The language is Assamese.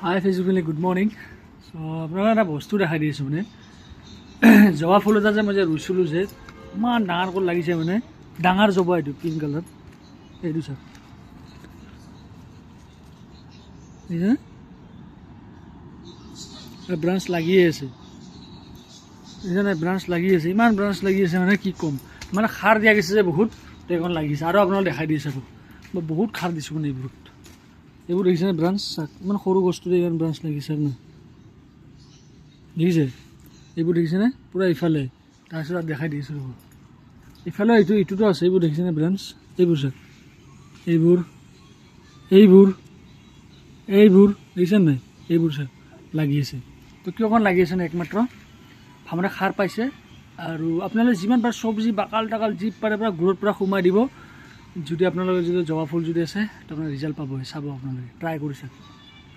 হাই ফেচবুক গুড মৰ্ণিং। চ' আপোনালোকে এটা বস্তু দেখাই দি আছোঁ মানে জবা ফুল এটা যে মই যে ৰুইছিলোঁ যে ইমান ডাঙৰ কৰি লাগিছে মানে ডাঙৰ জবা এইটো পিংক কালাৰ এইটো চাওক দেখিছেনে ব্ৰাঞ্চ লাগিয়ে আছে দেখিছেনে ব্ৰাঞ্চ লাগি আছে ইমান ব্ৰাঞ্চ লাগি আছে মানে কি ক'ম মানে সাৰ দিয়া গৈছে যে বহুত এইখন লাগিছে আৰু আপোনালোকে দেখাই দি আছে মই বহুত সাৰ দিছোঁ মানে এইবোৰ দেখিছেনে ব্ৰাঞ্চ চাওক ইমান সৰু বস্তুতে ইমান ব্ৰাঞ্চ লাগিছে না দেখিছে এইবোৰ দেখিছেনে পূৰা ইফালে তাৰপিছত আৰু দেখাই দিছোঁ ৰ'ব ইফালে ইটোতো আছে এইবোৰ দেখিছেনে ব্ৰাঞ্চ এইবোৰ চাওক এইবোৰ এইবোৰ এইবোৰ দেখিছেনে নাই এইবোৰ চাওক লাগি আছে তো কিয় অকণ লাগি আছে নে একমাত্ৰ ভালদৰে সাৰ পাইছে আৰু আপোনালোকে যিমান পাৰে চব্জি বাকাল টাকাল যি পাৰে পূৰা গুৰত পূৰা সোমাই দিব যদি আপোনালোকে যদি জবা ফুল যদি আছে তো আপোনাৰ ৰিজাল্ট পাব চাব আপোনালোকে ট্ৰাই কৰি চাওক।